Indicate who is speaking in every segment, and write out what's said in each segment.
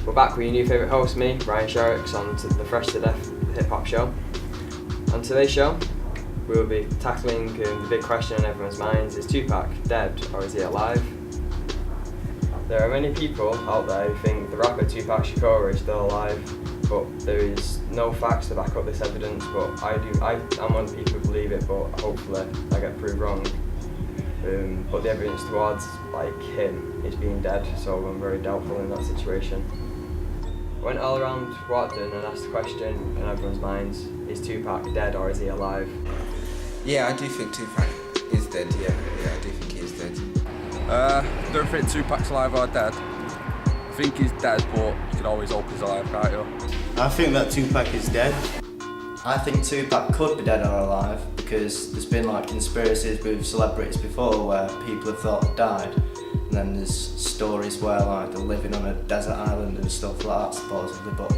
Speaker 1: We're back with your new favourite host, me, Ryan Sharrocks, on to the Fresh to Death Hip Hop Show. On today's show, we will be tackling the big question on everyone's minds: is Tupac dead or is he alive? There are many people out there who think the rapper Tupac Shakur is still alive, but there is no facts to back up this evidence. But I'm one of the people who believe it, but hopefully I get proved wrong. But the evidence towards him is being dead, so I'm very doubtful in that situation. I went all around Watton and asked the question in everyone's minds: is Tupac dead or is he alive?
Speaker 2: Yeah, I do think Tupac is dead. Yeah, I do think he is dead.
Speaker 3: I don't think Tupac's alive or dead. I think he's dead, but you can always hope he's alive, can't you?
Speaker 4: I think that Tupac is dead.
Speaker 5: I think Tupac could be dead or alive because there's been conspiracies with celebrities before where people have thought died, and then there's stories where they're living on a desert island and stuff like that supposedly. But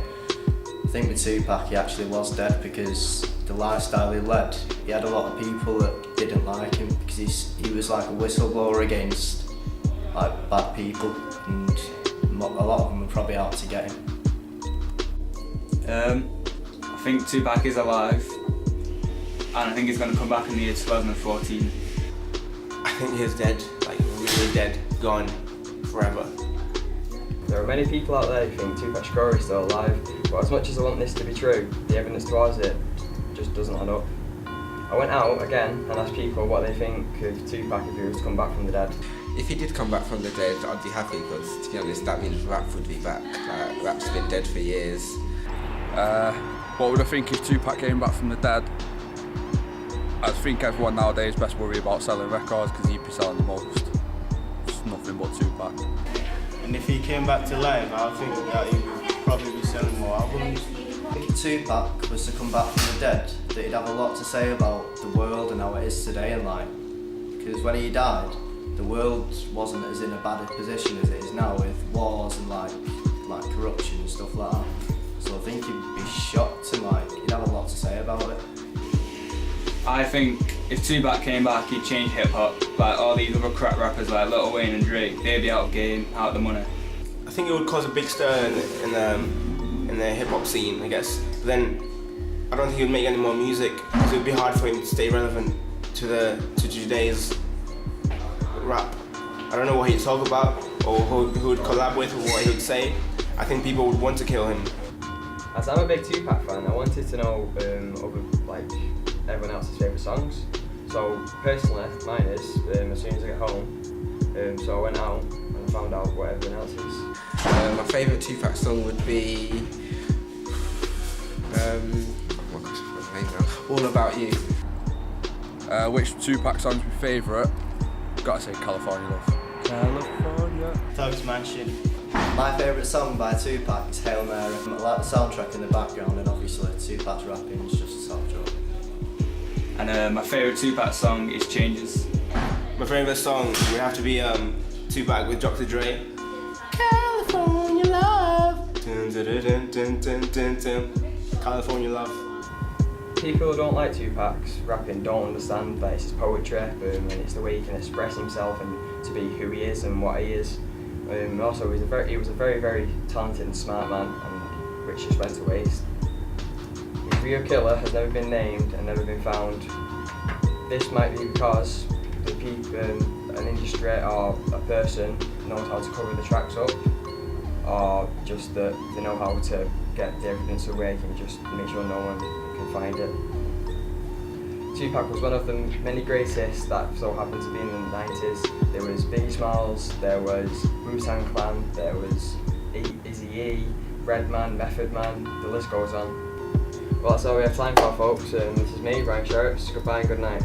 Speaker 5: I think with Tupac he actually was dead because the lifestyle he led, he had a lot of people that didn't like him because he was like a whistleblower against bad people, and a lot of them were probably out to get him.
Speaker 6: I think Tupac is alive, and I think he's going to come back in the year 2014.
Speaker 4: I think he's dead, really dead, gone forever.
Speaker 1: There are many people out there who think Tupac Shakur is still alive, but as much as I want this to be true, the evidence towards it just doesn't add up. I went out again and asked people what they think of Tupac if he was to come back from the dead.
Speaker 2: If he did come back from the dead, I'd be happy because, to be honest, that means rap would be back. Rap's been dead for years.
Speaker 3: What would I think if Tupac came back from the dead? I think everyone nowadays best worry about selling records because he'd be selling the most. It's nothing but Tupac.
Speaker 4: And if he came back to life, I think that he would probably be selling more albums.
Speaker 5: If Tupac was to come back from the dead, that he'd have a lot to say about the world and how it is today in life. Because when he died, the world wasn't as in a bad a position as it is now with wars and like corruption and stuff like that. So I think he'd be shocked and he'd have a lot to say about it.
Speaker 6: I think if Tupac came back, he'd change hip hop. All these other crap rappers like Lil Wayne and Drake, they'd be out of game, out of the money.
Speaker 4: I think it would cause a big stir in the hip hop scene, I guess. But then I don't think he would make any more music because it would be hard for him to stay relevant to today's rap. I don't know what he'd talk about or who would collab with or what he would say. I think people would want to kill him.
Speaker 1: As I'm a big Tupac fan, I wanted to know everyone else's favourite songs. So personally, mine is As Soon As I Get Home. So I went out and found out what everyone else's.
Speaker 2: My favourite Tupac song would be All About You.
Speaker 3: Which Tupac song's my favourite? Gotta say California Love. California.
Speaker 4: Thug's Mansion.
Speaker 5: My favourite song by Tupac is Hail Mary. I like the soundtrack in the background, and obviously Tupac's rapping is just a top job.
Speaker 6: And my favourite Tupac song is Changes.
Speaker 4: My favourite song would have to be Tupac with Dr. Dre. California Love. Dun, dun, dun, dun, dun, dun, dun. California Love.
Speaker 1: People who don't like Tupac's rapping don't understand that it's his poetry and it's the way he can express himself and to be who he is and what he is. Also, he was a very, very talented and smart man, and which just went to waste. His real killer has never been named and never been found. This might be because the people, an industry or a person knows how to cover the tracks up, or just that they know how to get the evidence away and just make sure no one can find it. Tupac was one of the many greatest that so happened to be in the 90s. There was Biggie Smalls, there was Wu-Tang Clan, there was Eazy-E, Redman, Method Man, the list goes on. Well, that's all we have time for, folks. This is me, Ryan Sharrocks. Goodbye and good night.